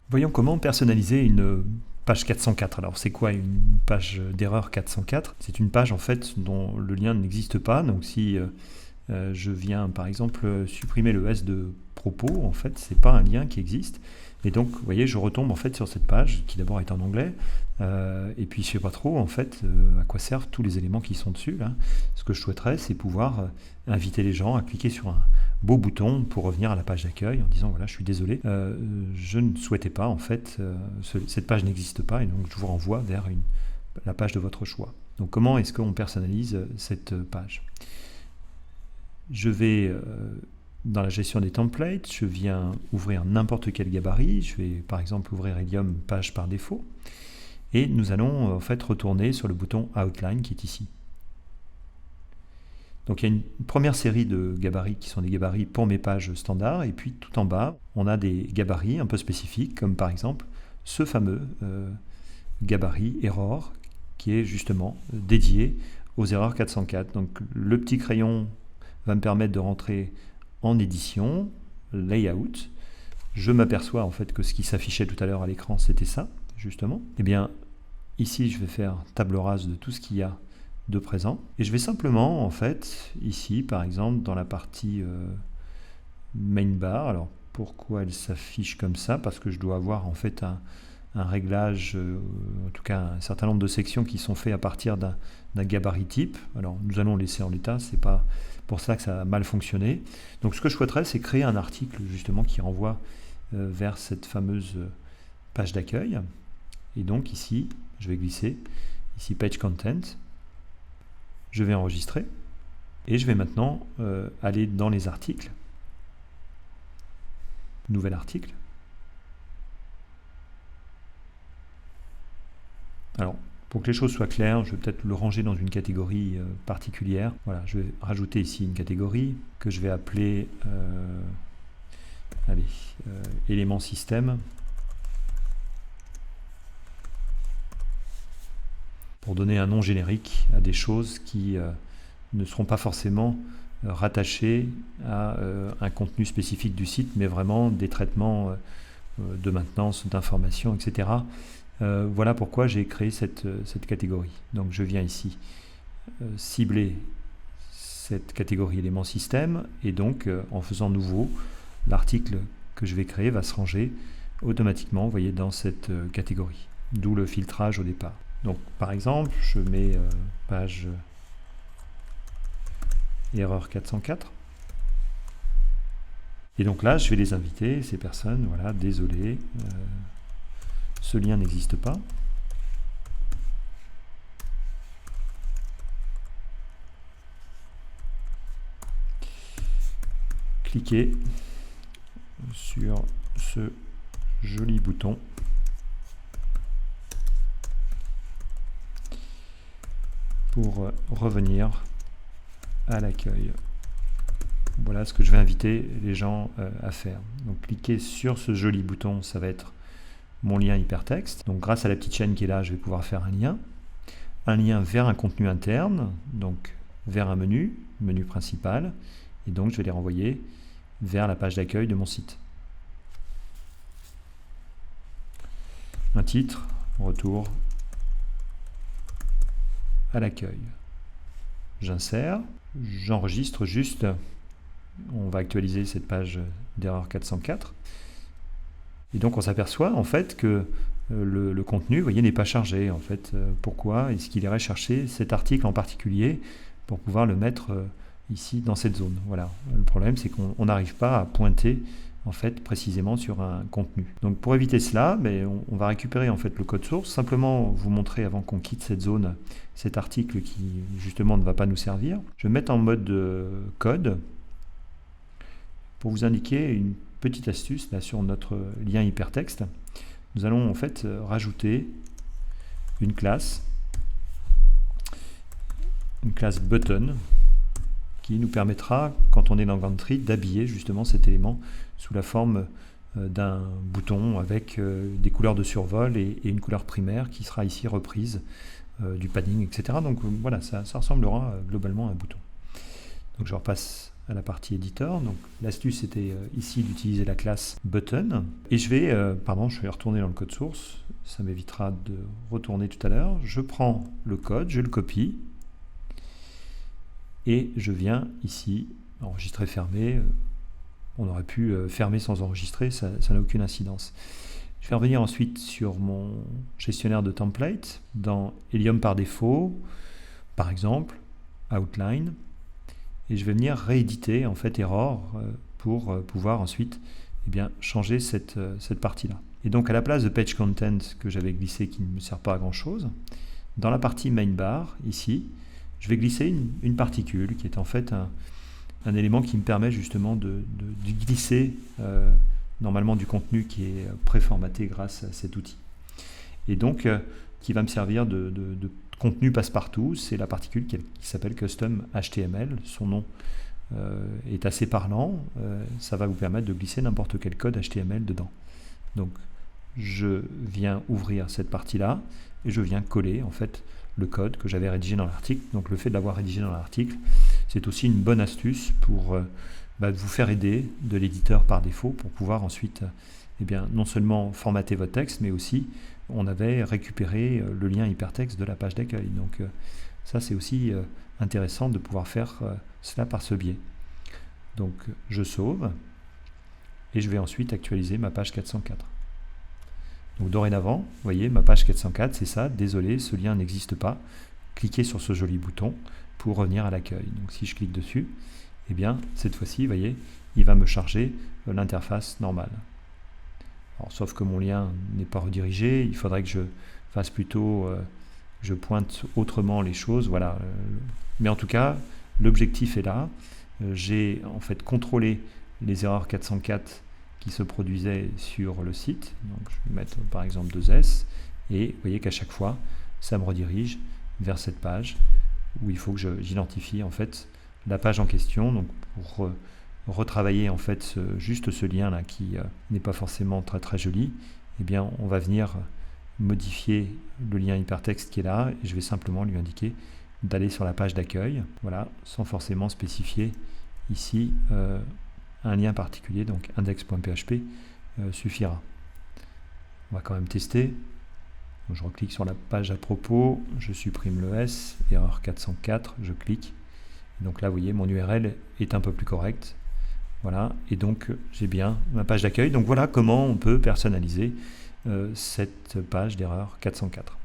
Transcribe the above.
Voyons comment personnaliser une page 404. Alors c'est quoi une page d'erreur 404? C'est une page en fait dont le lien n'existe pas. Donc si je viens par exemple supprimer le S de propos, en fait c'est pas un lien qui existe. Et donc vous voyez, je retombe en fait sur cette page qui d'abord est en anglais. Et puis je sais pas trop en fait à quoi servent tous les éléments qui sont dessus là. Ce que je souhaiterais, c'est pouvoir inviter les gens à cliquer sur un beau bouton pour revenir à la page d'accueil en disant voilà, je suis désolé, je ne souhaitais pas en fait, cette page n'existe pas et donc je vous renvoie vers la page de votre choix. Donc comment est-ce qu'on personnalise cette page? Je vais dans la gestion des templates, je viens ouvrir n'importe quel gabarit, je vais par exemple ouvrir Helium page par défaut et nous allons en fait retourner sur le bouton Outline qui est ici. Donc il y a une première série de gabarits qui sont des gabarits pour mes pages standards, et puis tout en bas, on a des gabarits un peu spécifiques, comme par exemple ce fameux gabarit Error, qui est justement dédié aux erreurs 404. Donc le petit crayon va me permettre de rentrer en édition, layout. Je m'aperçois en fait que ce qui s'affichait tout à l'heure à l'écran, c'était ça, justement. Et bien, ici, je vais faire table rase de tout ce qu'il y a de présent. Et je vais simplement, en fait, ici, par exemple, dans la partie main bar, alors pourquoi elle s'affiche comme ça? Parce que je dois avoir en fait un réglage, en tout cas un certain nombre de sections qui sont faites à partir d'un gabarit type. Alors nous allons laisser en l'état, c'est pas pour ça que ça a mal fonctionné. Donc ce que je souhaiterais, c'est créer un article justement qui renvoie vers cette fameuse page d'accueil. Et donc ici, je vais glisser, ici Page Content. Je vais enregistrer et je vais maintenant aller dans les articles. Nouvel article. Alors, pour que les choses soient claires, je vais peut-être le ranger dans une catégorie particulière. Voilà, je vais rajouter ici une catégorie que je vais appeler éléments système. Pour donner un nom générique à des choses qui ne seront pas forcément rattachées à un contenu spécifique du site, mais vraiment des traitements de maintenance, d'information, etc. Voilà pourquoi j'ai créé cette catégorie. Donc je viens ici cibler cette catégorie éléments système, et donc en faisant nouveau, l'article que je vais créer va se ranger automatiquement, vous voyez, dans cette catégorie. D'où le filtrage au départ. Donc par exemple, je mets page erreur 404. Et donc là, je vais les inviter, ces personnes, voilà, désolé, ce lien n'existe pas. Cliquez sur ce joli bouton pour revenir à l'accueil. Voilà ce que je vais inviter les gens à faire. Donc cliquez sur ce joli bouton, ça va être mon lien hypertexte. Donc grâce à la petite chaîne qui est là, je vais pouvoir faire un lien vers un contenu interne, donc vers un menu principal, et donc je vais les renvoyer vers la page d'accueil de mon site. Un titre, retour à l'accueil. J'insère, j'enregistre juste, on va actualiser cette page d'erreur 404, et donc on s'aperçoit en fait que le contenu, vous voyez, n'est pas chargé. En fait, pourquoi est-ce qu'il irait chercher cet article en particulier pour pouvoir le mettre ici dans cette zone? Voilà, le problème c'est qu'on n'arrive pas à pointer en fait précisément sur un contenu. Donc pour éviter cela, on va récupérer en fait le code source, simplement vous montrer avant qu'on quitte cette zone, cet article qui justement ne va pas nous servir. Je vais mettre en mode code pour vous indiquer une petite astuce là sur notre lien hypertexte. Nous allons en fait rajouter une classe button qui nous permettra, quand on est dans Gantry, d'habiller justement cet élément sous la forme d'un bouton avec des couleurs de survol et une couleur primaire qui sera ici reprise du padding, etc. Donc voilà, ça ressemblera globalement à un bouton. Donc je repasse à la partie éditeur. Donc l'astuce était ici d'utiliser la classe button. Et je vais retourner dans le code source. Ça m'évitera de retourner tout à l'heure. Je prends le code, je le copie. Et je viens ici, enregistrer, fermer. On aurait pu fermer sans enregistrer, ça n'a aucune incidence. Je vais revenir ensuite sur mon gestionnaire de template, dans Helium par défaut, par exemple, Outline, et je vais venir rééditer en fait Error pour pouvoir ensuite changer cette partie-là. Et donc à la place de Page Content que j'avais glissé qui ne me sert pas à grand-chose, dans la partie Main Bar, ici, je vais glisser une particule qui est en fait un élément qui me permet justement de glisser normalement du contenu qui est préformaté grâce à cet outil. Et donc, qui va me servir de contenu passe-partout, c'est la particule qui s'appelle Custom HTML. Son nom est assez parlant. Ça va vous permettre de glisser n'importe quel code HTML dedans. Donc, je viens ouvrir cette partie-là et je viens coller en fait le code que j'avais rédigé dans l'article. Donc, le fait de l'avoir rédigé dans l'article, c'est aussi une bonne astuce pour vous faire aider de l'éditeur par défaut pour pouvoir ensuite non seulement formater votre texte, mais aussi on avait récupéré le lien hypertexte de la page d'accueil. Donc ça c'est aussi intéressant de pouvoir faire cela par ce biais. Donc je sauve et je vais ensuite actualiser ma page 404. Donc dorénavant, vous voyez, ma page 404 c'est ça, désolé, ce lien n'existe pas. Cliquez sur ce joli bouton pour revenir à l'accueil. Donc si je clique dessus, cette fois-ci, vous voyez, il va me charger l'interface normale. Alors, sauf que mon lien n'est pas redirigé, il faudrait que je fasse plutôt, je pointe autrement les choses, voilà. Mais en tout cas, l'objectif est là. J'ai en fait contrôlé les erreurs 404 qui se produisaient sur le site. Donc, je vais mettre par exemple 2S, et vous voyez qu'à chaque fois, ça me redirige vers cette page où il faut que j'identifie en fait la page en question, donc pour retravailler en fait juste ce lien là qui n'est pas forcément très très joli, on va venir modifier le lien hypertexte qui est là et je vais simplement lui indiquer d'aller sur la page d'accueil, voilà, sans forcément spécifier ici un lien particulier, donc index.php suffira. On va quand même tester. Donc, je reclique sur la page à propos, je supprime le S, erreur 404, je clique. Donc là, vous voyez, mon URL est un peu plus correct. Voilà, et donc j'ai bien ma page d'accueil. Donc voilà comment on peut personnaliser cette page d'erreur 404.